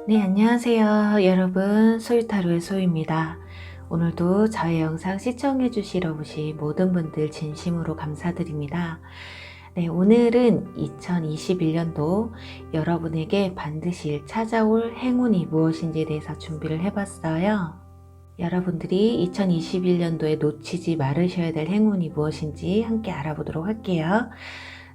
네, 안녕하세요. 여러분, 소유타로의 소유입니다. 오늘도 저의 영상 시청해 주시러 오신 모든 분들 진심으로 감사드립니다. 네, 오늘은 2021년도 여러분에게 반드시 찾아올 행운이 무엇인지에 대해서 준비를 해봤어요. 여러분들이 2021년도에 놓치지 말으셔야 될 행운이 무엇인지 함께 알아보도록 할게요.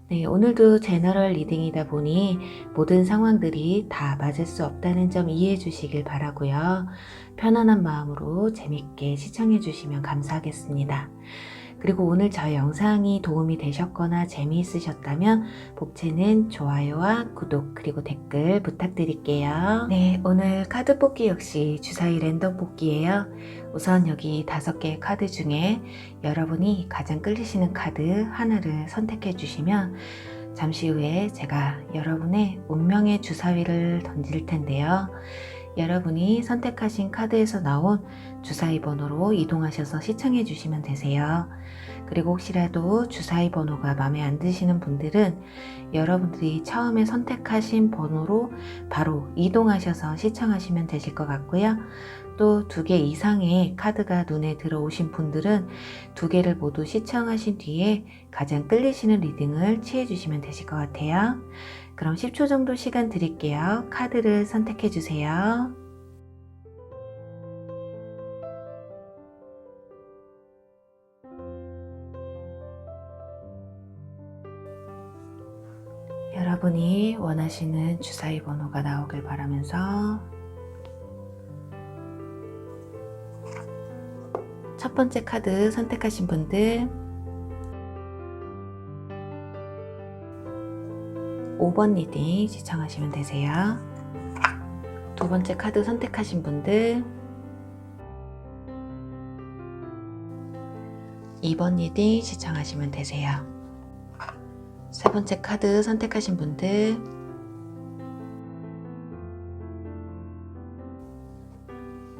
네, 오늘도 제너럴 리딩이다 보니 모든 상황들이 다 맞을 수 없다는 점 이해해 주시길 바라고요. 편안한 마음으로 재밌게 시청해 주시면 감사하겠습니다. 그리고 오늘 저 영상이 도움이 되셨거나 재미있으셨다면 복채는 좋아요와 구독 그리고 댓글 부탁드릴게요. 네, 오늘 카드 뽑기 역시 주사위 랜덤 뽑기예요. 우선 여기 5개의 카드 중에 여러분이 가장 끌리시는 카드 하나를 선택해 주시면 잠시 후에 제가 여러분의 운명의 주사위를 던질 텐데요. 여러분이 선택하신 카드에서 나온 주사위 번호로 이동하셔서 시청해 주시면 되세요. 그리고 혹시라도 주사위 번호가 마음에 안 드시는 분들은 여러분들이 처음에 선택하신 번호로 바로 이동하셔서 시청하시면 되실 것 같고요. 또 2개 이상의 카드가 눈에 들어오신 분들은 2개를 모두 시청하신 뒤에 가장 끌리시는 리딩을 취해 주시면 되실 것 같아요. 그럼 10초 정도 시간 드릴게요. 카드를 선택해 주세요. 여러분이 원하시는 주사위 번호가 나오길 바라면서 첫 번째 카드 선택하신 분들 5번 리딩 시청하시면 되세요. 두 번째 카드 선택하신 분들 2번 리딩 시청하시면 되세요. 세 번째 카드 선택하신 분들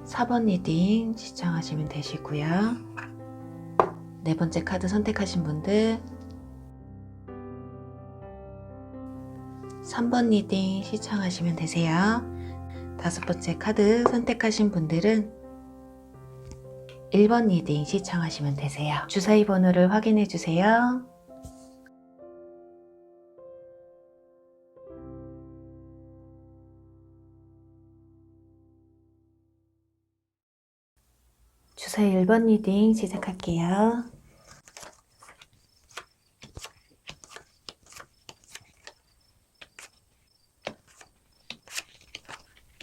4번 리딩 시청하시면 되시고요. 네 번째 카드 선택하신 분들 3번 리딩 시청하시면 되세요. 다섯 번째 카드 선택하신 분들은 1번 리딩 시청하시면 되세요. 주사위 번호를 확인해 주세요. 주사위 1번 리딩 시작할게요.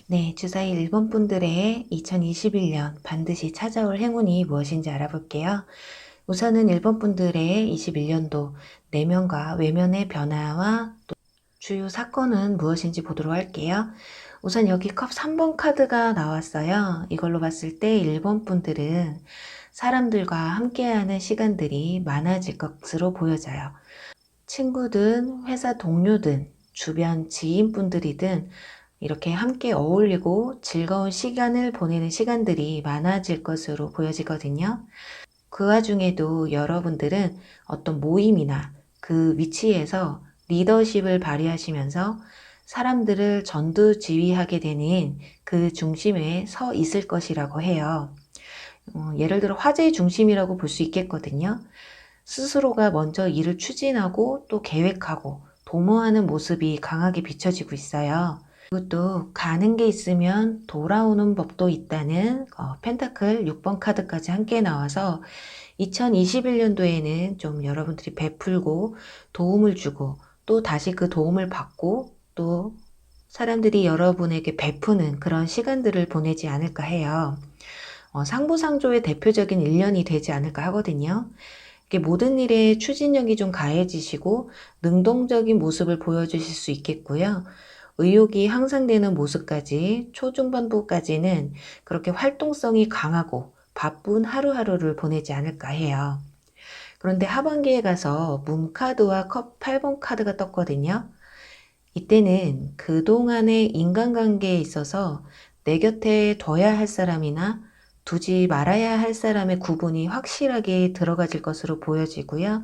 네, 주사위 1번 분들의 2021년 반드시 찾아올 행운이 무엇인지 알아볼게요. 우선은 1번 분들의 21년도 내면과 외면의 변화와 또 주요 사건은 무엇인지 보도록 할게요. 우선 여기 컵 3번 카드가 나왔어요. 이걸로 봤을 때 1번 분들은 사람들과 함께하는 시간들이 많아질 것으로 보여져요. 친구든 회사 동료든 주변 지인분들이든 이렇게 함께 어울리고 즐거운 시간을 보내는 시간들이 많아질 것으로 보여지거든요. 그 와중에도 여러분들은 어떤 모임이나 그 위치에서 리더십을 발휘하시면서 사람들을 전두지휘하게 되는 그 중심에 서 있을 것이라고 해요. 예를 들어 화제의 중심이라고 볼 수 있겠거든요. 스스로가 먼저 일을 추진하고 또 계획하고 도모하는 모습이 강하게 비춰지고 있어요. 그리고 또 가는 게 있으면 돌아오는 법도 있다는 펜타클 6번 카드까지 함께 나와서 2021년도에는 좀 여러분들이 베풀고 도움을 주고 또 다시 그 도움을 받고 또 사람들이 여러분에게 베푸는 그런 시간들을 보내지 않을까 해요. 상부상조의 대표적인 1년이 되지 않을까 하거든요. 이게 모든 일에 추진력이 좀 가해지시고 능동적인 모습을 보여주실 수 있겠고요. 의욕이 향상되는 모습까지 초중반부까지는 그렇게 활동성이 강하고 바쁜 하루하루를 보내지 않을까 해요. 그런데 하반기에 가서 문카드와 컵 8번 카드가 떴거든요. 이때는 그동안의 인간관계에 있어서 내 곁에 둬야 할 사람이나 두지 말아야 할 사람의 구분이 확실하게 들어가질 것으로 보여지고요.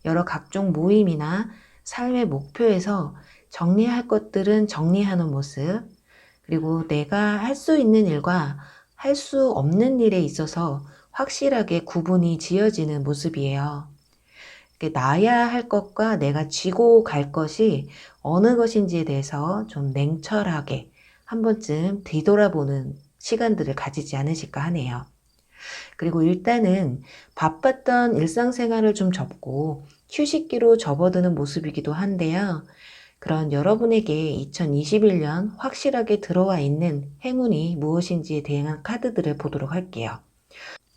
여러 각종 모임이나 삶의 목표에서 정리할 것들은 정리하는 모습, 그리고 내가 할 수 있는 일과 할 수 없는 일에 있어서 확실하게 구분이 지어지는 모습이에요. 나야 할 것과 내가 쥐고 갈 것이 어느 것인지에 대해서 좀 냉철하게 한 번쯤 뒤돌아보는 시간들을 가지지 않으실까 하네요. 그리고 일단은 바빴던 일상생활을 좀 접고 휴식기로 접어드는 모습이기도 한데요. 그런 여러분에게 2021년 확실하게 들어와 있는 행운이 무엇인지에 대한 카드들을 보도록 할게요.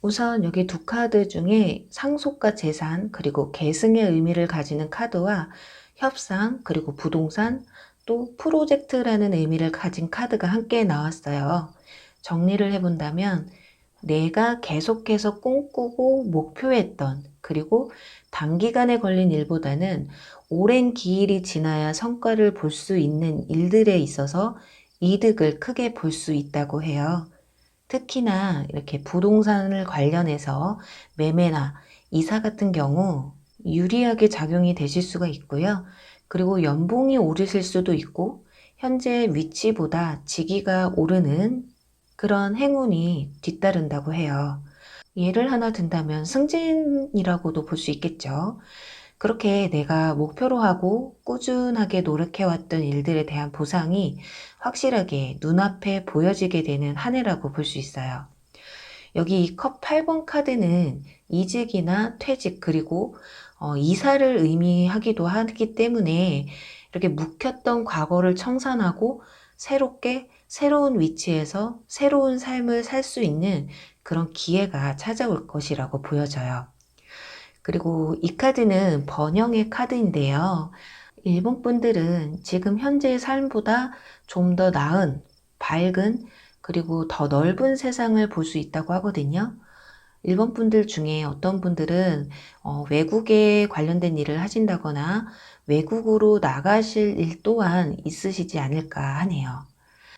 우선 여기 두 카드 중에 상속과 재산 그리고 계승의 의미를 가지는 카드와 협상 그리고 부동산 또 프로젝트라는 의미를 가진 카드가 함께 나왔어요. 정리를 해본다면 내가 계속해서 꿈꾸고 목표했던 그리고 단기간에 걸린 일보다는 오랜 기일이 지나야 성과를 볼 수 있는 일들에 있어서 이득을 크게 볼 수 있다고 해요. 특히나 이렇게 부동산을 관련해서 매매나 이사 같은 경우 유리하게 작용이 되실 수가 있고요. 그리고 연봉이 오르실 수도 있고 현재 위치보다 직위가 오르는 그런 행운이 뒤따른다고 해요. 예를 하나 든다면 승진이라고도 볼 수 있겠죠. 그렇게 내가 목표로 하고 꾸준하게 노력해왔던 일들에 대한 보상이 확실하게 눈앞에 보여지게 되는 한 해라고 볼 수 있어요. 여기 이 컵 8번 카드는 이직이나 퇴직 그리고 이사를 의미하기도 하기 때문에 이렇게 묵혔던 과거를 청산하고 새롭게 새로운 위치에서 새로운 삶을 살 수 있는 그런 기회가 찾아올 것이라고 보여져요. 그리고 이 카드는 번영의 카드인데요. 일본 분들은 지금 현재의 삶보다 좀 더 나은, 밝은, 그리고 더 넓은 세상을 볼 수 있다고 하거든요. 일본 분들 중에 어떤 분들은 외국에 관련된 일을 하신다거나 외국으로 나가실 일 또한 있으시지 않을까 하네요.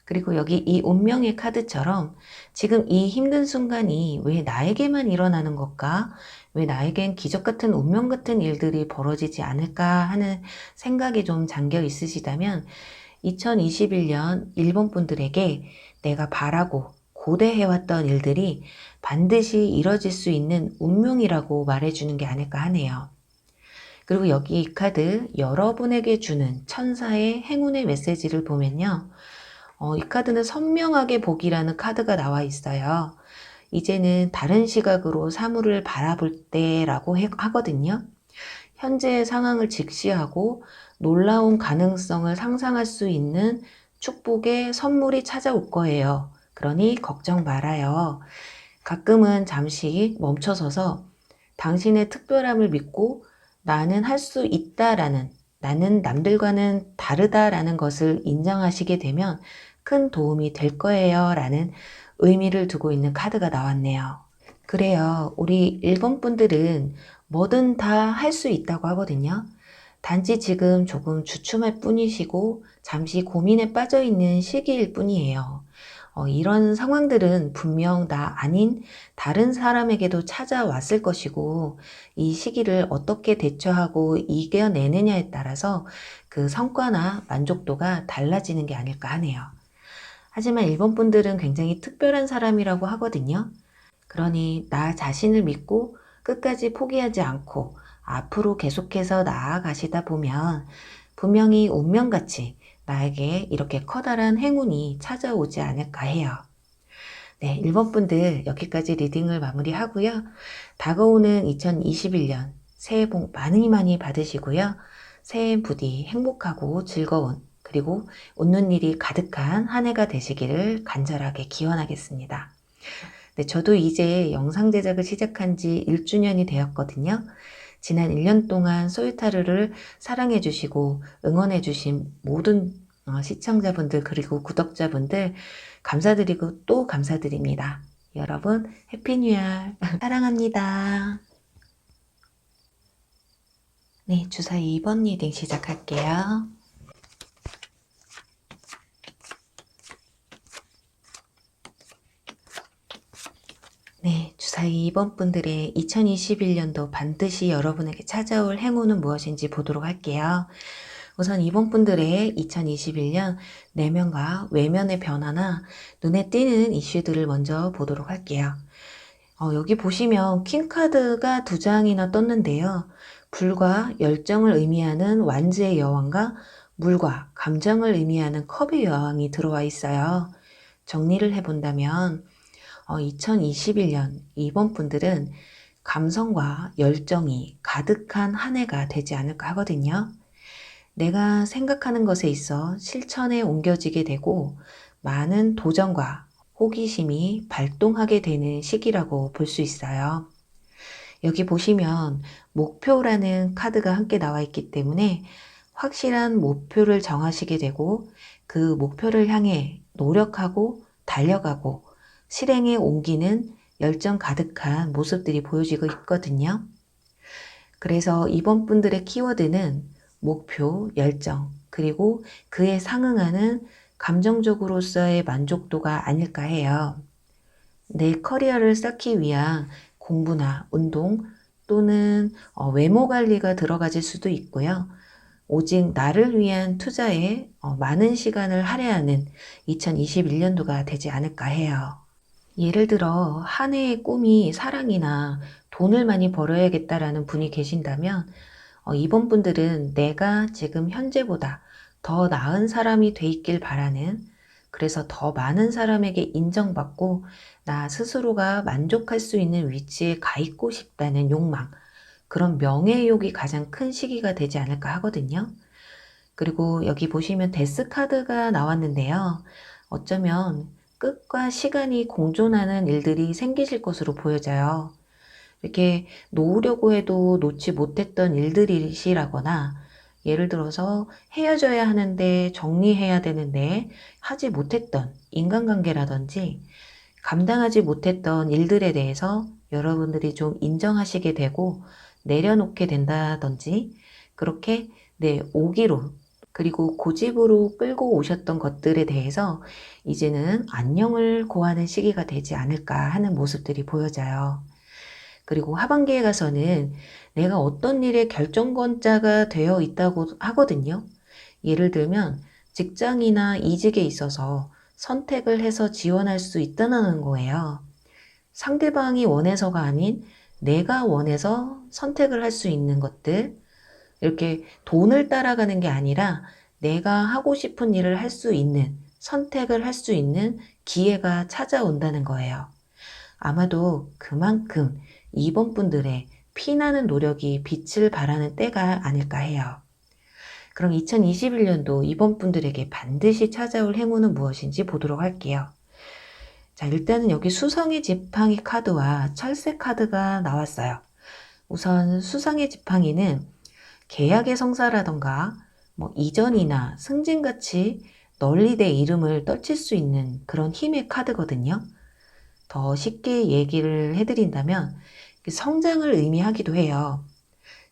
그리고 여기 이 운명의 카드처럼 지금 이 힘든 순간이 왜 나에게만 일어나는 것까? 왜 나에겐 기적 같은 운명 같은 일들이 벌어지지 않을까 하는 생각이 좀 잠겨 있으시다면 2021년 일본 분들에게 내가 바라고 고대해왔던 일들이 반드시 이뤄질 수 있는 운명이라고 말해주는 게 아닐까 하네요. 그리고 여기 이 카드 여러분에게 주는 천사의 행운의 메시지를 보면요. 이 카드는 선명하게 복이라는 카드가 나와 있어요. 이제는 다른 시각으로 사물을 바라볼 때라고 하거든요. 현재의 상황을 직시하고 놀라운 가능성을 상상할 수 있는 축복의 선물이 찾아올 거예요. 그러니 걱정 말아요. 가끔은 잠시 멈춰서서 당신의 특별함을 믿고 나는 할 수 있다라는, 나는 남들과는 다르다라는 것을 인정하시게 되면 큰 도움이 될 거예요 라는 의미를 두고 있는 카드가 나왔네요. 그래요. 우리 일본 분들은 뭐든 다 할 수 있다고 하거든요. 단지 지금 조금 주춤할 뿐이시고 잠시 고민에 빠져 있는 시기일 뿐이에요. 이런 상황들은 분명 나 아닌 다른 사람에게도 찾아왔을 것이고 이 시기를 어떻게 대처하고 이겨내느냐에 따라서 그 성과나 만족도가 달라지는 게 아닐까 하네요. 하지만 일본 분들은 굉장히 특별한 사람이라고 하거든요. 그러니 나 자신을 믿고 끝까지 포기하지 않고 앞으로 계속해서 나아가시다 보면 분명히 운명같이 나에게 이렇게 커다란 행운이 찾아오지 않을까 해요. 네, 1번 분들 여기까지 리딩을 마무리하고요. 다가오는 2021년 새해 복 많이 많이 받으시고요. 새해 부디 행복하고 즐거운 그리고 웃는 일이 가득한 한 해가 되시기를 간절하게 기원하겠습니다. 네, 저도 이제 영상 제작을 시작한 지 1주년이 되었거든요. 지난 1년 동안 소유타르를 사랑해주시고 응원해주신 모든 시청자분들 그리고 구독자분들 감사드리고 또 감사드립니다. 여러분 해피 뉴 이어 사랑합니다. 네, 주사위 2번 리딩 시작할게요. 네, 주사위 2번 분들의 2021년도 반드시 여러분에게 찾아올 행운은 무엇인지 보도록 할게요. 우선 이번 분들의 2021년 내면과 외면의 변화나 눈에 띄는 이슈들을 먼저 보도록 할게요. 여기 보시면 퀸카드가 두 장이나 떴는데요. 불과 열정을 의미하는 완즈의 여왕과 물과 감정을 의미하는 컵의 여왕이 들어와 있어요. 정리를 해본다면 2021년 이번 분들은 감성과 열정이 가득한 한 해가 되지 않을까 하거든요. 내가 생각하는 것에 있어 실천에 옮겨지게 되고 많은 도전과 호기심이 발동하게 되는 시기라고 볼 수 있어요. 여기 보시면 목표라는 카드가 함께 나와 있기 때문에 확실한 목표를 정하시게 되고 그 목표를 향해 노력하고 달려가고 실행에 옮기는 열정 가득한 모습들이 보여지고 있거든요. 그래서 이번 분들의 키워드는 목표, 열정, 그리고 그에 상응하는 감정적으로서의 만족도가 아닐까 해요. 내 커리어를 쌓기 위한 공부나 운동 또는 외모 관리가 들어가질 수도 있고요. 오직 나를 위한 투자에 많은 시간을 할애하는 2021년도가 되지 않을까 해요. 예를 들어 한 해의 꿈이 사랑이나 돈을 많이 벌어야겠다라는 분이 계신다면 이번 분들은 내가 지금 현재보다 더 나은 사람이 돼 있길 바라는, 그래서 더 많은 사람에게 인정받고 나 스스로가 만족할 수 있는 위치에 가 있고 싶다는 욕망, 그런 명예욕이 가장 큰 시기가 되지 않을까 하거든요. 그리고 여기 보시면 데스 카드가 나왔는데요. 어쩌면 끝과 시간이 공존하는 일들이 생기실 것으로 보여져요. 이렇게 놓으려고 해도 놓지 못했던 일들이시라거나, 예를 들어서 헤어져야 하는데 정리해야 되는데 하지 못했던 인간관계라든지 감당하지 못했던 일들에 대해서 여러분들이 좀 인정하시게 되고 내려놓게 된다든지, 그렇게 오기로 그리고 고집으로 끌고 오셨던 것들에 대해서 이제는 안녕을 고하는 시기가 되지 않을까 하는 모습들이 보여져요. 그리고 하반기에 가서는 내가 어떤 일의 결정권자가 되어 있다고 하거든요. 예를 들면 직장이나 이직에 있어서 선택을 해서 지원할 수 있다는 거예요. 상대방이 원해서가 아닌 내가 원해서 선택을 할 수 있는 것들, 이렇게 돈을 따라가는 게 아니라 내가 하고 싶은 일을 할 수 있는, 선택을 할 수 있는 기회가 찾아온다는 거예요. 아마도 그만큼 이번 분들의 피나는 노력이 빛을 발하는 때가 아닐까 해요. 그럼 2021년도 이번 분들에게 반드시 찾아올 행운은 무엇인지 보도록 할게요. 자, 일단은 여기 수성의 지팡이 카드와 철새 카드가 나왔어요. 우선 수성의 지팡이는 계약의 성사라던가 이전이나 승진같이 널리 내 이름을 떨칠 수 있는 그런 힘의 카드거든요. 더 쉽게 얘기를 해드린다면 성장을 의미하기도 해요.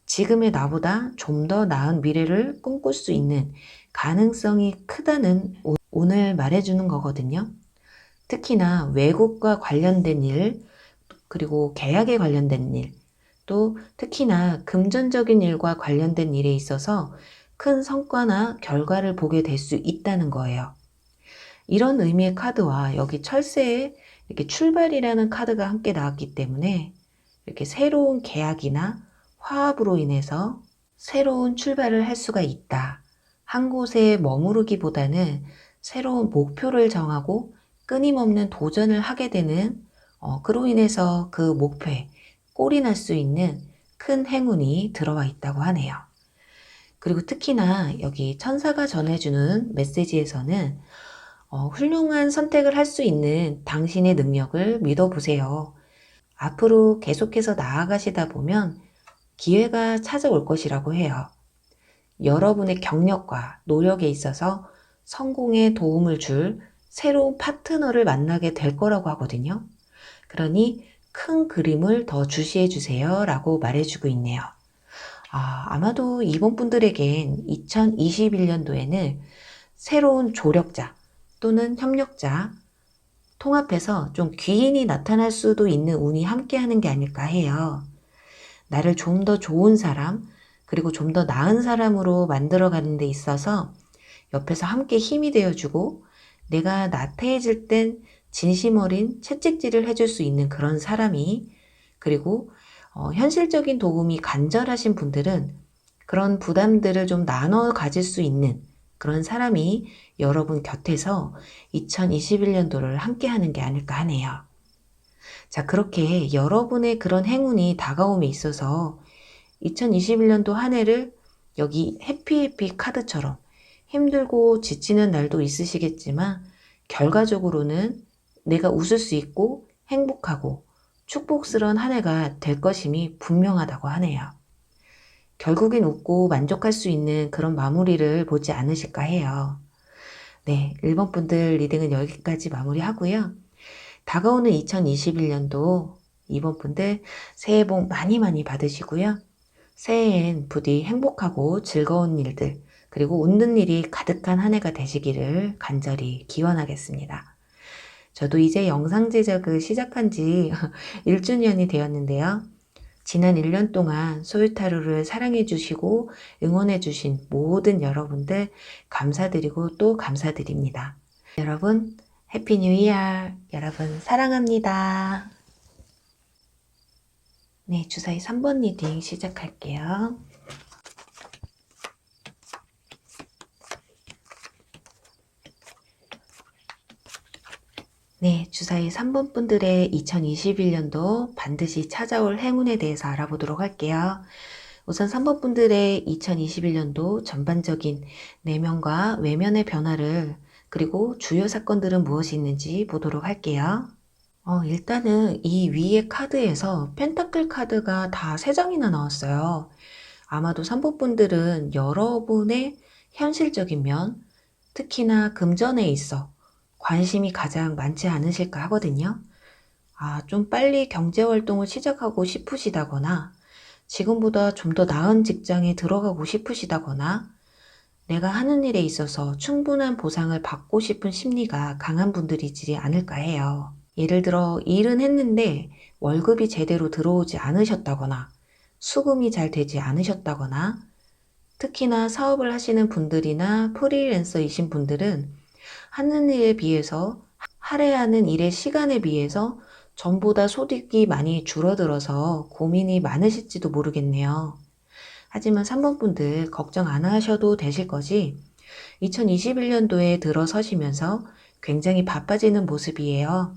지금의 나보다 좀 더 나은 미래를 꿈꿀 수 있는 가능성이 크다는 오늘 말해주는 거거든요. 특히나 외국과 관련된 일, 그리고 계약에 관련된 일, 또 특히나 금전적인 일과 관련된 일에 있어서 큰 성과나 결과를 보게 될 수 있다는 거예요. 이런 의미의 카드와 여기 철새에 이렇게 출발이라는 카드가 함께 나왔기 때문에 이렇게 새로운 계약이나 화합으로 인해서 새로운 출발을 할 수가 있다. 한 곳에 머무르기보다는 새로운 목표를 정하고 끊임없는 도전을 하게 되는, 그로 인해서 그 목표에 꼴이 날 수 있는 큰 행운이 들어와 있다고 하네요. 그리고 특히나 여기 천사가 전해주는 메시지에서는 훌륭한 선택을 할 수 있는 당신의 능력을 믿어보세요. 앞으로 계속해서 나아가시다 보면 기회가 찾아올 것이라고 해요. 여러분의 경력과 노력에 있어서 성공에 도움을 줄 새로운 파트너를 만나게 될 거라고 하거든요. 그러니 큰 그림을 더 주시해 주세요 라고 말해주고 있네요. 아마도 이번 분들에겐 2021년도에는 새로운 조력자 또는 협력자, 통합해서 좀 귀인이 나타날 수도 있는 운이 함께하는 게 아닐까 해요. 나를 좀 더 좋은 사람, 그리고 좀 더 나은 사람으로 만들어가는 데 있어서 옆에서 함께 힘이 되어주고 내가 나태해질 땐 진심 어린 채찍질을 해줄 수 있는 그런 사람이, 그리고 현실적인 도움이 간절하신 분들은 그런 부담들을 좀 나눠 가질 수 있는 그런 사람이 여러분 곁에서 2021년도를 함께 하는 게 아닐까 하네요. 자, 그렇게 여러분의 그런 행운이 다가옴에 있어서 2021년도 한 해를 여기 해피해피 카드처럼 힘들고 지치는 날도 있으시겠지만 결과적으로는 내가 웃을 수 있고 행복하고 축복스러운 한 해가 될 것임이 분명하다고 하네요. 결국엔 웃고 만족할 수 있는 그런 마무리를 보지 않으실까 해요. 네, 1번 분들 리딩은 여기까지 마무리하고요. 다가오는 2021년도 2번 분들 새해 복 많이 많이 받으시고요. 새해엔 부디 행복하고 즐거운 일들, 그리고 웃는 일이 가득한 한 해가 되시기를 간절히 기원하겠습니다. 저도 이제 영상 제작을 시작한 지 1주년이 되었는데요. 지난 1년 동안 소유타로를 사랑해주시고 응원해주신 모든 여러분들 감사드리고 또 감사드립니다. 여러분, 해피 뉴 이어! 여러분, 사랑합니다. 네, 주사위 3번 리딩 시작할게요. 네, 주사위 3번 분들의 2021년도 반드시 찾아올 행운에 대해서 알아보도록 할게요. 우선 3번 분들의 2021년도 전반적인 내면과 외면의 변화를, 그리고 주요 사건들은 무엇이 있는지 보도록 할게요. 일단은 이 위의 카드에서 펜타클 카드가 다 3장이나 나왔어요. 아마도 3번 분들은 여러분의 현실적인 면, 특히나 금전에 있어 관심이 가장 많지 않으실까 하거든요. 좀 빨리 경제 활동을 시작하고 싶으시다거나, 지금보다 좀 더 나은 직장에 들어가고 싶으시다거나, 내가 하는 일에 있어서 충분한 보상을 받고 싶은 심리가 강한 분들이지 않을까 해요. 예를 들어 일은 했는데 월급이 제대로 들어오지 않으셨다거나, 수금이 잘 되지 않으셨다거나, 특히나 사업을 하시는 분들이나 프리랜서이신 분들은 하는 일에 비해서 할애하는 일의 시간에 비해서 전보다 소득이 많이 줄어들어서 고민이 많으실지도 모르겠네요. 하지만 3번 분들 걱정 안 하셔도 되실 거지. 2021년도에 들어서시면서 굉장히 바빠지는 모습이에요.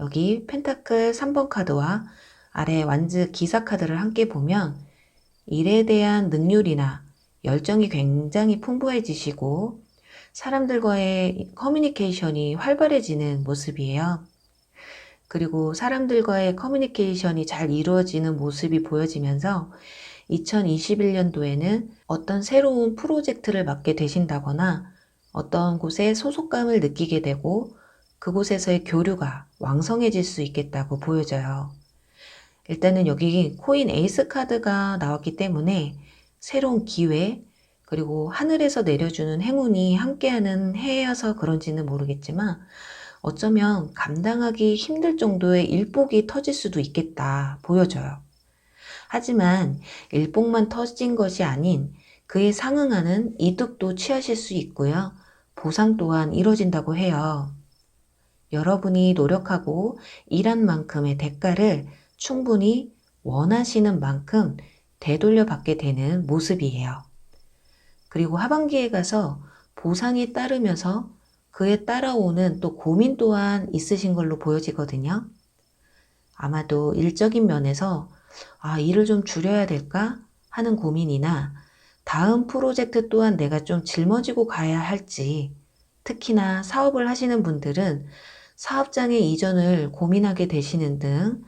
여기 펜타클 3번 카드와 아래 완즈 기사 카드를 함께 보면 일에 대한 능률이나 열정이 굉장히 풍부해지시고 사람들과의 커뮤니케이션이 활발해지는 모습이에요. 그리고 사람들과의 커뮤니케이션이 잘 이루어지는 모습이 보여지면서 2021년도에는 어떤 새로운 프로젝트를 맡게 되신다거나 어떤 곳에 소속감을 느끼게 되고 그곳에서의 교류가 왕성해질 수 있겠다고 보여져요. 일단은 여기 코인 에이스 카드가 나왔기 때문에 새로운 기회, 그리고 하늘에서 내려주는 행운이 함께하는 해여서 그런지는 모르겠지만 어쩌면 감당하기 힘들 정도의 일복이 터질 수도 있겠다 보여져요. 하지만 일복만 터진 것이 아닌 그에 상응하는 이득도 취하실 수 있고요. 보상 또한 이뤄진다고 해요. 여러분이 노력하고 일한 만큼의 대가를 충분히 원하시는 만큼 되돌려 받게 되는 모습이에요. 그리고 하반기에 가서 보상이 따르면서 그에 따라오는 또 고민 또한 있으신 걸로 보여지거든요. 아마도 일적인 면에서 일을 좀 줄여야 될까 하는 고민이나 다음 프로젝트 또한 내가 좀 짊어지고 가야 할지, 특히나 사업을 하시는 분들은 사업장의 이전을 고민하게 되시는 등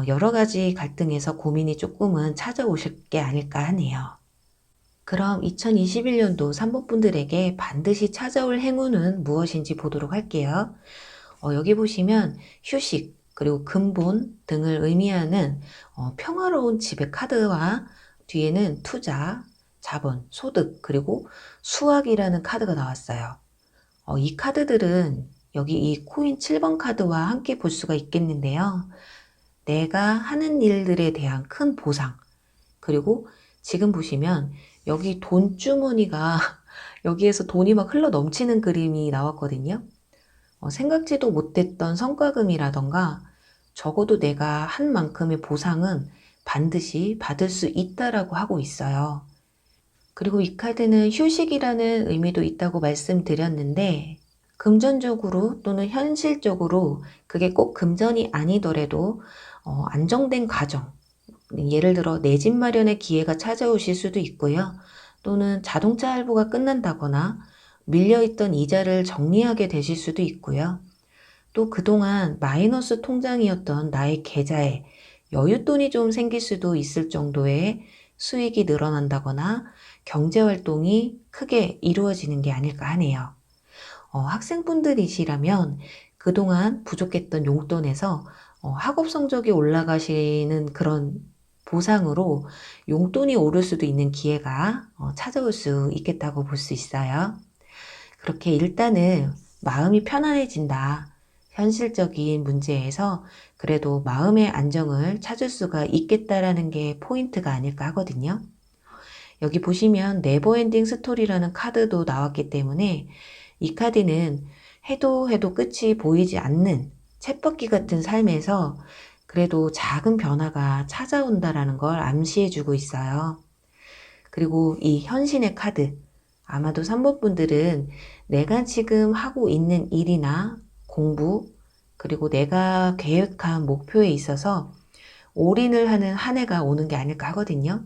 여러 가지 갈등에서 고민이 조금은 찾아오실 게 아닐까 하네요. 그럼 2021년도 3번 분들에게 반드시 찾아올 행운은 무엇인지 보도록 할게요. 여기 보시면 휴식, 그리고 근본 등을 의미하는 평화로운 집의 카드와 뒤에는 투자, 자본, 소득, 그리고 수학이라는 카드가 나왔어요. 이 카드들은 여기 이 코인 7번 카드와 함께 볼 수가 있겠는데요. 내가 하는 일들에 대한 큰 보상, 그리고 지금 보시면 여기 돈주머니가 여기에서 돈이 막 흘러 넘치는 그림이 나왔거든요. 생각지도 못했던 성과금이라던가 적어도 내가 한 만큼의 보상은 반드시 받을 수 있다라고 하고 있어요. 그리고 이 카드는 휴식이라는 의미도 있다고 말씀드렸는데 금전적으로 또는 현실적으로 그게 꼭 금전이 아니더라도 안정된 가정, 예를 들어 내 집 마련의 기회가 찾아오실 수도 있고요. 또는 자동차 할부가 끝난다거나 밀려있던 이자를 정리하게 되실 수도 있고요. 또 그동안 마이너스 통장이었던 나의 계좌에 여윳돈이 좀 생길 수도 있을 정도의 수익이 늘어난다거나 경제활동이 크게 이루어지는 게 아닐까 하네요. 학생분들이시라면 그동안 부족했던 용돈에서 학업 성적이 올라가시는 그런 보상으로 용돈이 오를 수도 있는 기회가 찾아올 수 있겠다고 볼 수 있어요. 그렇게 일단은 마음이 편안해진다. 현실적인 문제에서 그래도 마음의 안정을 찾을 수가 있겠다라는 게 포인트가 아닐까 하거든요. 여기 보시면 네버엔딩 스토리라는 카드도 나왔기 때문에 이 카드는 해도 끝이 보이지 않는 쳇바퀴 같은 삶에서 그래도 작은 변화가 찾아온다라는 걸 암시해주고 있어요. 그리고 이 현신의 카드, 아마도 3번 분들은 내가 지금 하고 있는 일이나 공부, 그리고 내가 계획한 목표에 있어서 올인을 하는 한 해가 오는 게 아닐까 하거든요.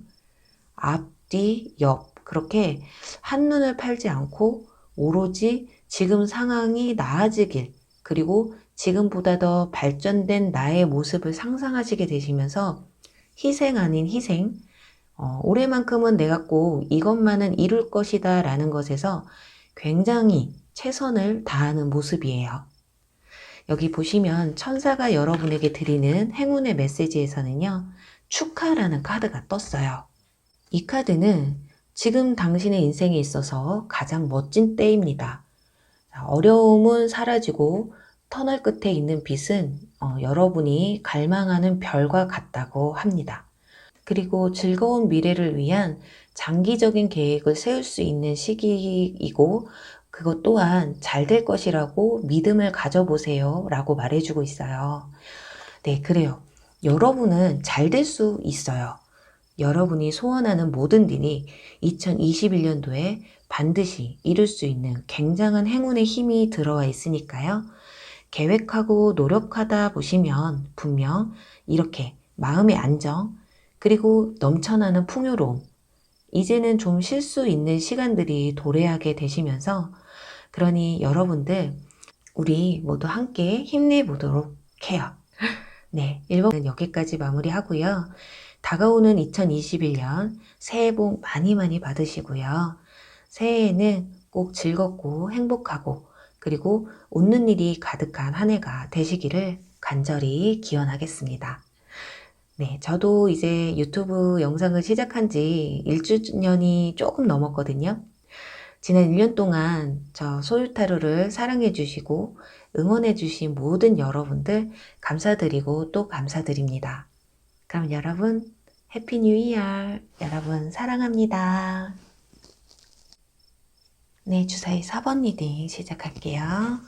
앞뒤, 옆, 그렇게 한눈을 팔지 않고 오로지 지금 상황이 나아지길, 그리고 지금보다 더 발전된 나의 모습을 상상하시게 되시면서 희생 아닌 희생, 올해만큼은 내가 꼭 이것만은 이룰 것이다 라는 것에서 굉장히 최선을 다하는 모습이에요. 여기 보시면 천사가 여러분에게 드리는 행운의 메시지에서는요, 축하라는 카드가 떴어요. 이 카드는 지금 당신의 인생에 있어서 가장 멋진 때입니다. 어려움은 사라지고 터널 끝에 있는 빛은 여러분이 갈망하는 별과 같다고 합니다. 그리고 즐거운 미래를 위한 장기적인 계획을 세울 수 있는 시기이고 그것 또한 잘 될 것이라고 믿음을 가져보세요 라고 말해주고 있어요. 네, 그래요. 여러분은 잘 될 수 있어요. 여러분이 소원하는 모든 일이 2021년도에 반드시 이룰 수 있는 굉장한 행운의 힘이 들어와 있으니까요. 계획하고 노력하다 보시면 분명 이렇게 마음의 안정, 그리고 넘쳐나는 풍요로움, 이제는 좀 쉴 수 있는 시간들이 도래하게 되시면서 그러니 여러분들 우리 모두 함께 힘내보도록 해요. 네, 1번은 여기까지 마무리하고요. 다가오는 2021년 새해 복 많이 많이 받으시고요. 새해에는 꼭 즐겁고 행복하고 그리고 웃는 일이 가득한 한 해가 되시기를 간절히 기원하겠습니다. 네, 저도 이제 유튜브 영상을 시작한 지 1주년이 조금 넘었거든요. 지난 1년 동안 저 소유타로를 사랑해 주시고 응원해 주신 모든 여러분들 감사드리고 또 감사드립니다. 그럼 여러분 해피 뉴 이어. 여러분 사랑합니다. 네, 주사위 4번 리딩 시작할게요.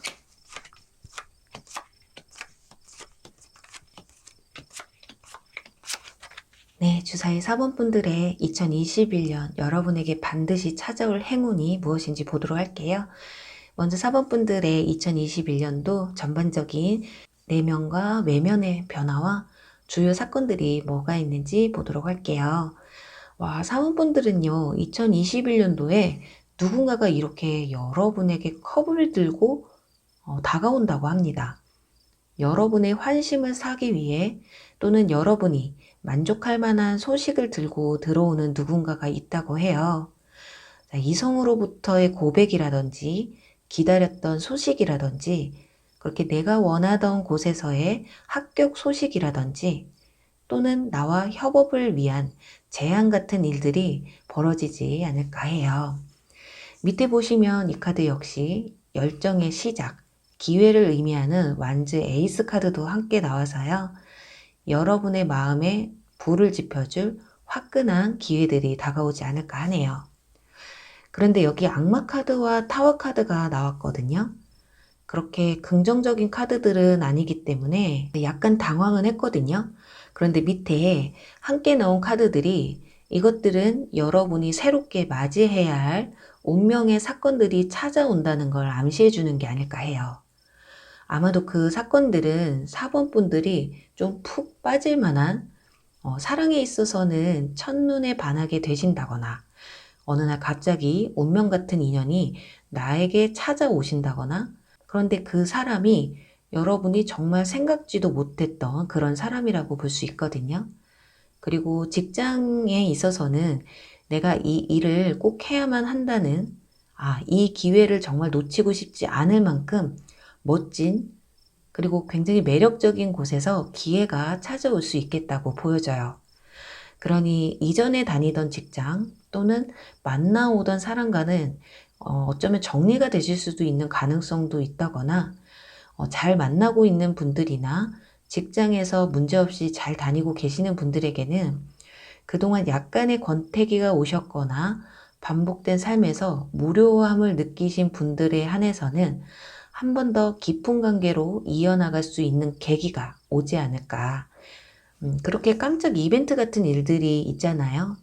네, 주사위 4번 분들의 2021년 여러분에게 반드시 찾아올 행운이 무엇인지 보도록 할게요. 먼저 4번 분들의 2021년도 전반적인 내면과 외면의 변화와 주요 사건들이 뭐가 있는지 보도록 할게요. 와, 4번 분들은요, 2021년도에 누군가가 이렇게 여러분에게 컵을 들고 다가온다고 합니다. 여러분의 환심을 사기 위해 또는 여러분이 만족할 만한 소식을 들고 들어오는 누군가가 있다고 해요. 이성으로부터의 고백이라든지 기다렸던 소식이라든지 그렇게 내가 원하던 곳에서의 합격 소식이라든지 또는 나와 협업을 위한 제안 같은 일들이 벌어지지 않을까 해요. 밑에 보시면 이 카드 역시 열정의 시작, 기회를 의미하는 완즈 에이스 카드도 함께 나와서요. 여러분의 마음에 불을 지펴줄 화끈한 기회들이 다가오지 않을까 하네요. 그런데 여기 악마 카드와 타워 카드가 나왔거든요. 그렇게 긍정적인 카드들은 아니기 때문에 약간 당황은 했거든요. 그런데 밑에 함께 나온 카드들이 이것들은 여러분이 새롭게 맞이해야 할 운명의 사건들이 찾아온다는 걸 암시해 주는 게 아닐까 해요. 아마도 그 사건들은 4번 분들이 좀 푹 빠질 만한 사랑에 있어서는 첫눈에 반하게 되신다거나 어느 날 갑자기 운명 같은 인연이 나에게 찾아오신다거나 그런데 그 사람이 여러분이 정말 생각지도 못했던 그런 사람이라고 볼 수 있거든요. 그리고 직장에 있어서는 내가 이 일을 꼭 해야만 한다는 이 기회를 정말 놓치고 싶지 않을 만큼 멋진 그리고 굉장히 매력적인 곳에서 기회가 찾아올 수 있겠다고 보여져요. 그러니 이전에 다니던 직장 또는 만나오던 사람과는 어쩌면 정리가 되실 수도 있는 가능성도 있다거나 잘 만나고 있는 분들이나 직장에서 문제없이 잘 다니고 계시는 분들에게는 그동안 약간의 권태기가 오셨거나 반복된 삶에서 무료함을 느끼신 분들에 한해서는 한 번 더 깊은 관계로 이어나갈 수 있는 계기가 오지 않을까. 그렇게 깜짝 이벤트 같은 일들이 있잖아요.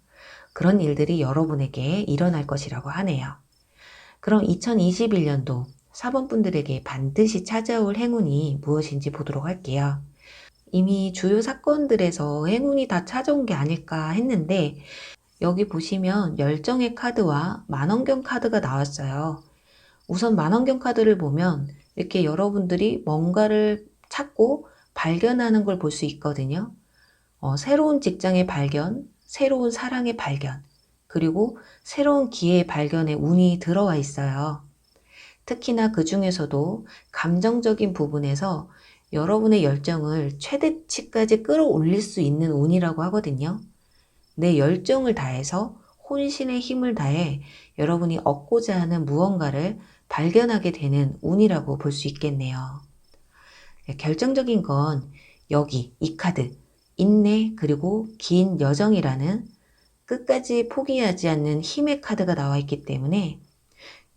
그런 일들이 여러분에게 일어날 것이라고 하네요. 그럼 2021년도 4번 분들에게 반드시 찾아올 행운이 무엇인지 보도록 할게요. 이미 주요 사건들에서 행운이 다 찾아온 게 아닐까 했는데 여기 보시면 열정의 카드와 만원경 카드가 나왔어요. 우선 만원경 카드를 보면 이렇게 여러분들이 뭔가를 찾고 발견하는 걸 볼 수 있거든요. 새로운 직장의 발견, 새로운 사랑의 발견, 그리고 새로운 기회의 발견에 운이 들어와 있어요. 특히나 그 중에서도 감정적인 부분에서 여러분의 열정을 최대치까지 끌어올릴 수 있는 운이라고 하거든요. 내 열정을 다해서 혼신의 힘을 다해 여러분이 얻고자 하는 무언가를 발견하게 되는 운이라고 볼 수 있겠네요. 결정적인 건 여기 이 카드, 인내 그리고 긴 여정이라는 끝까지 포기하지 않는 힘의 카드가 나와 있기 때문에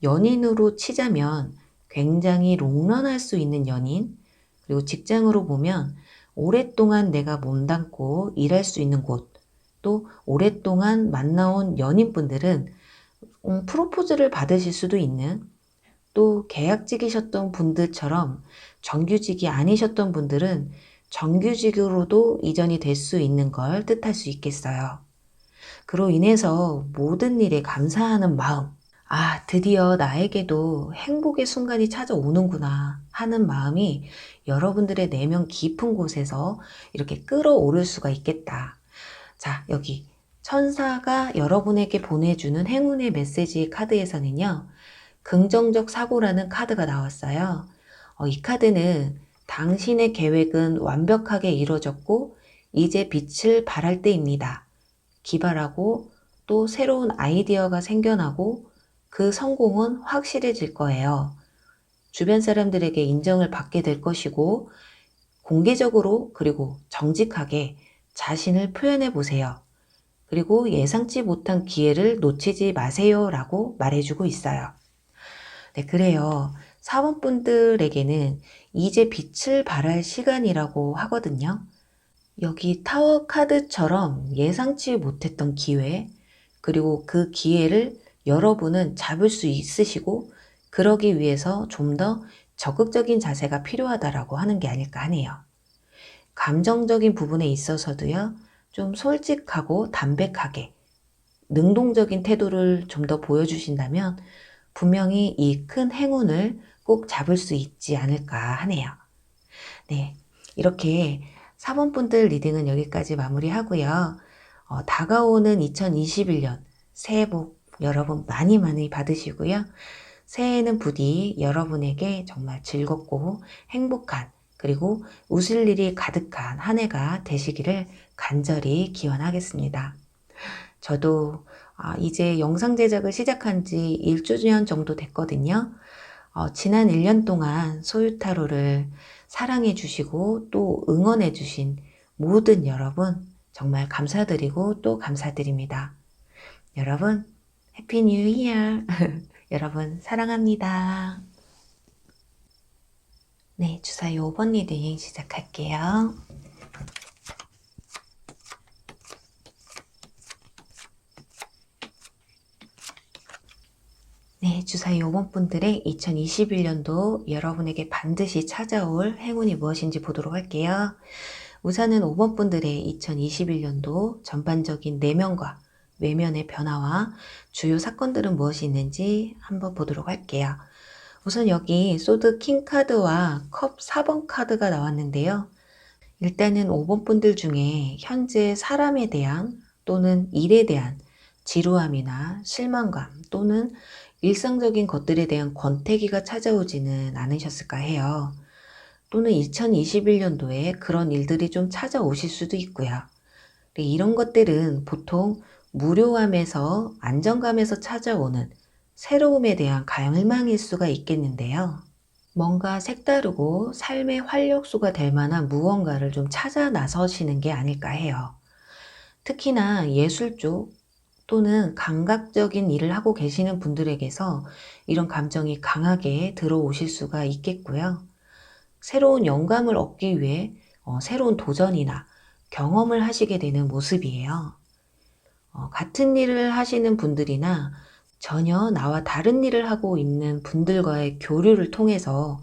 연인으로 치자면 굉장히 롱런할 수 있는 연인, 그리고 직장으로 보면 오랫동안 내가 몸담고 일할 수 있는 곳, 또 오랫동안 만나온 연인분들은 프로포즈를 받으실 수도 있는, 또 계약직이셨던 분들처럼 정규직이 아니셨던 분들은 정규직으로도 이전이 될 수 있는 걸 뜻할 수 있겠어요. 그로 인해서 모든 일에 감사하는 마음, 드디어 나에게도 행복의 순간이 찾아오는구나 하는 마음이 여러분들의 내면 깊은 곳에서 이렇게 끌어오를 수가 있겠다. 자, 여기 천사가 여러분에게 보내주는 행운의 메시지 카드에서는요, 긍정적 사고라는 카드가 나왔어요. 이 카드는 당신의 계획은 완벽하게 이루어졌고 이제 빛을 발할 때입니다. 기발하고 또 새로운 아이디어가 생겨나고 그 성공은 확실해질 거예요. 주변 사람들에게 인정을 받게 될 것이고 공개적으로 그리고 정직하게 자신을 표현해 보세요. 그리고 예상치 못한 기회를 놓치지 마세요 라고 말해주고 있어요. 네, 그래요. 사원분들에게는 이제 빛을 발할 시간이라고 하거든요. 여기 타워 카드처럼 예상치 못했던 기회, 그리고 그 기회를 여러분은 잡을 수 있으시고 그러기 위해서 좀 더 적극적인 자세가 필요하다라고 하는 게 아닐까 하네요. 감정적인 부분에 있어서도요, 좀 솔직하고 담백하게 능동적인 태도를 좀 더 보여주신다면 분명히 이 큰 행운을 꼭 잡을 수 있지 않을까 하네요. 네, 이렇게 4번 분들 리딩은 여기까지 마무리하고요. 다가오는 2021년 새해 복 여러분 많이 많이 받으시고요. 새해에는 부디 여러분에게 정말 즐겁고 행복한 그리고 웃을 일이 가득한 한 해가 되시기를 간절히 기원하겠습니다. 저도 이제 영상 제작을 시작한 지 1주년 정도 됐거든요. 지난 1년 동안 소유타로를 사랑해 주시고 또 응원해 주신 모든 여러분 정말 감사드리고 또 감사드립니다. 여러분, 해피 뉴 이어! 여러분, 사랑합니다. 네, 주사위 5번 리딩 시작할게요. 네, 주사위 5번 분들의 2021년도 여러분에게 반드시 찾아올 행운이 무엇인지 보도록 할게요. 우선은 5번 분들의 2021년도 전반적인 내면과 외면의 변화와 주요 사건들은 무엇이 있는지 한번 보도록 할게요. 우선 여기 소드 킹 카드와 컵 4번 카드가 나왔는데요. 일단은 5번 분들 중에 현재 사람에 대한 또는 일에 대한 지루함이나 실망감 또는 일상적인 것들에 대한 권태기가 찾아오지는 않으셨을까 해요. 또는 2021년도에 그런 일들이 좀 찾아오실 수도 있고요. 이런 것들은 보통 무료함에서 안정감에서 찾아오는 새로움에 대한 갈망일 수가 있겠는데요. 뭔가 색다르고 삶의 활력소가 될 만한 무언가를 좀 찾아 나서시는 게 아닐까 해요. 특히나 예술 쪽 또는 감각적인 일을 하고 계시는 분들에게서 이런 감정이 강하게 들어오실 수가 있겠고요. 새로운 영감을 얻기 위해 새로운 도전이나 경험을 하시게 되는 모습이에요. 같은 일을 하시는 분들이나 전혀 나와 다른 일을 하고 있는 분들과의 교류를 통해서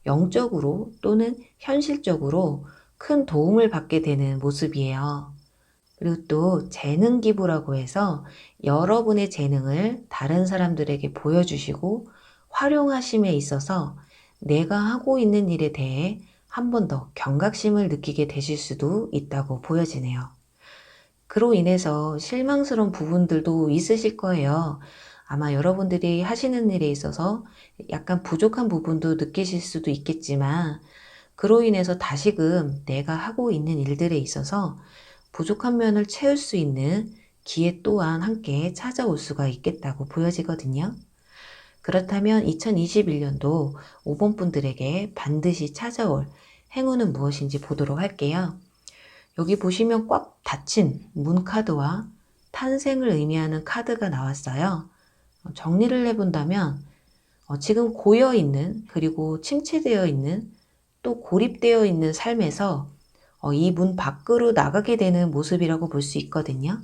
영적으로 또는 현실적으로 큰 도움을 받게 되는 모습이에요. 그리고 또 재능 기부라고 해서 여러분의 재능을 다른 사람들에게 보여주시고 활용하심에 있어서 내가 하고 있는 일에 대해 한 번 더 경각심을 느끼게 되실 수도 있다고 보여지네요. 그로 인해서 실망스러운 부분들도 있으실 거예요. 아마 여러분들이 하시는 일에 있어서 약간 부족한 부분도 느끼실 수도 있겠지만 그로 인해서 다시금 내가 하고 있는 일들에 있어서 부족한 면을 채울 수 있는 기회 또한 함께 찾아올 수가 있겠다고 보여지거든요. 그렇다면 2021년도 5번 분들에게 반드시 찾아올 행운은 무엇인지 보도록 할게요. 여기 보시면 꽉 닫힌 문 카드와 탄생을 의미하는 카드가 나왔어요. 정리를 해본다면 지금 고여있는 그리고 침체되어 있는 또 고립되어 있는 삶에서 이 문 밖으로 나가게 되는 모습이라고 볼 수 있거든요.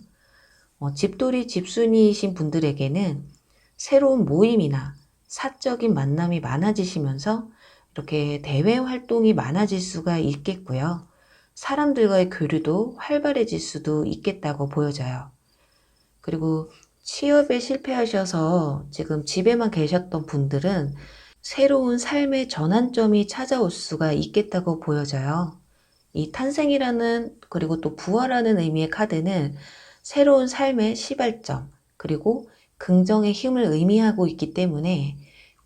집돌이 집순이이신 분들에게는 새로운 모임이나 사적인 만남이 많아지시면서 이렇게 대외 활동이 많아질 수가 있겠고요. 사람들과의 교류도 활발해질 수도 있겠다고 보여져요. 그리고 취업에 실패하셔서 지금 집에만 계셨던 분들은 새로운 삶의 전환점이 찾아올 수가 있겠다고 보여져요. 이 탄생이라는 그리고 또 부활하는 의미의 카드는 새로운 삶의 시발점 그리고 긍정의 힘을 의미하고 있기 때문에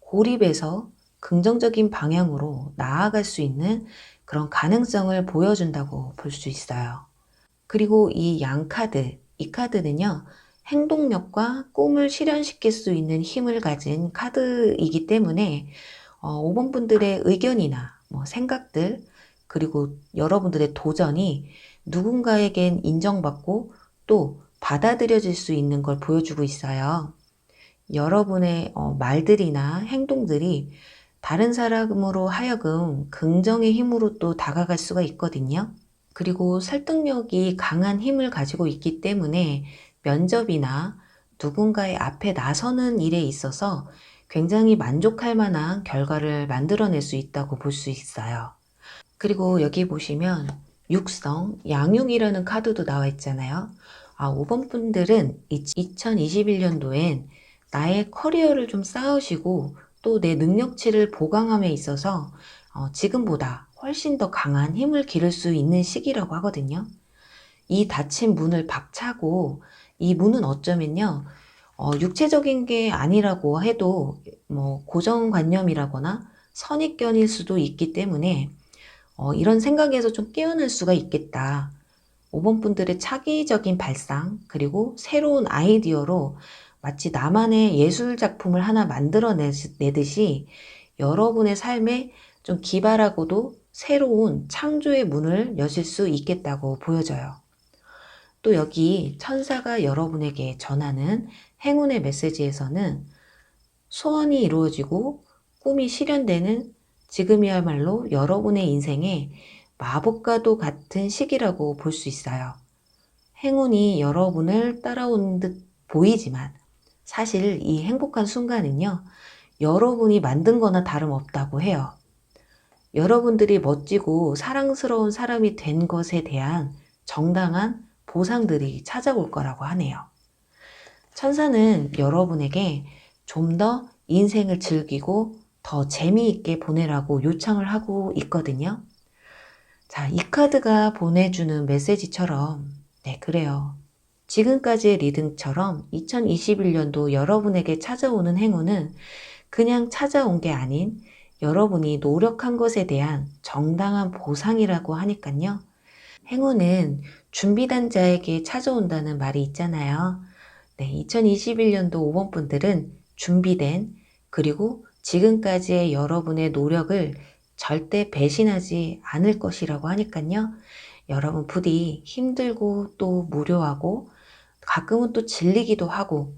고립에서 긍정적인 방향으로 나아갈 수 있는 그런 가능성을 보여준다고 볼 수 있어요. 그리고 이 양카드, 이 카드는요. 행동력과 꿈을 실현시킬 수 있는 힘을 가진 카드이기 때문에 5번 분들의 의견이나 생각들 그리고 여러분들의 도전이 누군가에겐 인정받고 또 받아들여질 수 있는 걸 보여주고 있어요. 여러분의 말들이나 행동들이 다른 사람으로 하여금 긍정의 힘으로 또 다가갈 수가 있거든요. 그리고 설득력이 강한 힘을 가지고 있기 때문에 면접이나 누군가의 앞에 나서는 일에 있어서 굉장히 만족할 만한 결과를 만들어낼 수 있다고 볼 수 있어요. 그리고 여기 보시면 육성, 양육이라는 카드도 나와 있잖아요. 5번 분들은 2021년도엔 나의 커리어를 좀 쌓으시고 또 내 능력치를 보강함에 있어서 지금보다 훨씬 더 강한 힘을 기를 수 있는 시기라고 하거든요. 이 닫힌 문을 박차고 이 문은 어쩌면요. 육체적인 게 아니라고 해도 고정관념이라거나 선입견일 수도 있기 때문에 이런 생각에서 좀 깨어날 수가 있겠다. 5번 분들의 차기적인 발상 그리고 새로운 아이디어로 마치 나만의 예술 작품을 하나 만들어내듯이 여러분의 삶에 좀 기발하고도 새로운 창조의 문을 여실 수 있겠다고 보여져요. 또 여기 천사가 여러분에게 전하는 행운의 메시지에서는 소원이 이루어지고 꿈이 실현되는 지금이야말로 여러분의 인생에 마법과도 같은 시기라고 볼 수 있어요. 행운이 여러분을 따라오는 듯 보이지만 사실 이 행복한 순간은요, 여러분이 만든 거나 다름없다고 해요. 여러분들이 멋지고 사랑스러운 사람이 된 것에 대한 정당한 보상들이 찾아올 거라고 하네요. 천사는 여러분에게 좀 더 인생을 즐기고 더 재미있게 보내라고 요청을 하고 있거든요. 자, 이 카드가 보내주는 메시지처럼, 네, 그래요. 지금까지의 리딩처럼 2021년도 여러분에게 찾아오는 행운은 그냥 찾아온 게 아닌 여러분이 노력한 것에 대한 정당한 보상이라고 하니까요. 행운은 준비된 자에게 찾아온다는 말이 있잖아요. 네, 2021년도 5번 분들은 준비된, 그리고 지금까지의 여러분의 노력을 절대 배신하지 않을 것이라고 하니까요. 여러분 부디 힘들고 또 무료하고 가끔은 또 질리기도 하고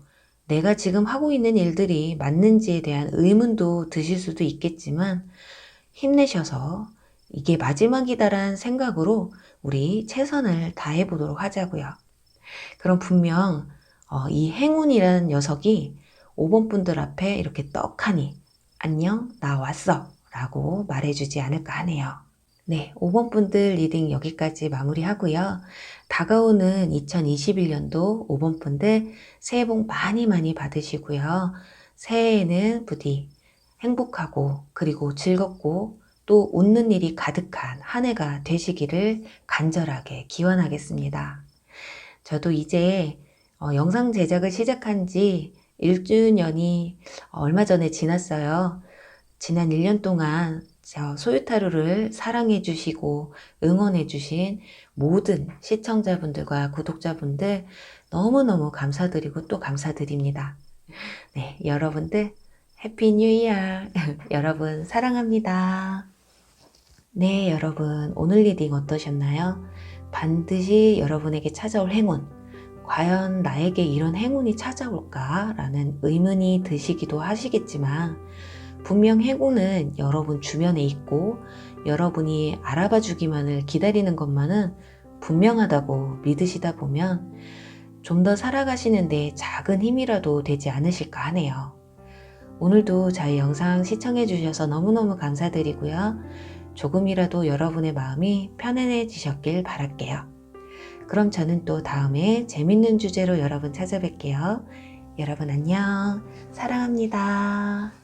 내가 지금 하고 있는 일들이 맞는지에 대한 의문도 드실 수도 있겠지만 힘내셔서 이게 마지막이다라는 생각으로 우리 최선을 다해 보도록 하자고요. 그럼 분명 이 행운이라는 녀석이 5번 분들 앞에 이렇게 떡하니 안녕 나 왔어 라고 말해주지 않을까 하네요. 네, 5번 분들 리딩 여기까지 마무리하고요. 다가오는 2021년도 5번 분들 새해 복 많이 많이 받으시고요. 새해에는 부디 행복하고 그리고 즐겁고 또 웃는 일이 가득한 한 해가 되시기를 간절하게 기원하겠습니다. 저도 이제 영상 제작을 시작한 지 1주년이 얼마 전에 지났어요. 지난 1년 동안 저 소유타로를 사랑해 주시고 응원해 주신 모든 시청자분들과 구독자분들 너무너무 감사드리고 또 감사드립니다. 네, 여러분들 해피 뉴 이어. 여러분 사랑합니다. 네, 여러분 오늘 리딩 어떠셨나요? 반드시 여러분에게 찾아올 행운, 과연 나에게 이런 행운이 찾아올까? 라는 의문이 드시기도 하시겠지만 분명 행운은 여러분 주변에 있고 여러분이 알아봐 주기만을 기다리는 것만은 분명하다고 믿으시다 보면 좀 더 살아가시는데 작은 힘이라도 되지 않으실까 하네요. 오늘도 저희 영상 시청해 주셔서 너무너무 감사드리고요. 조금이라도 여러분의 마음이 편안해지셨길 바랄게요. 그럼 저는 또 다음에 재밌는 주제로 여러분 찾아뵐게요. 여러분 안녕. 사랑합니다.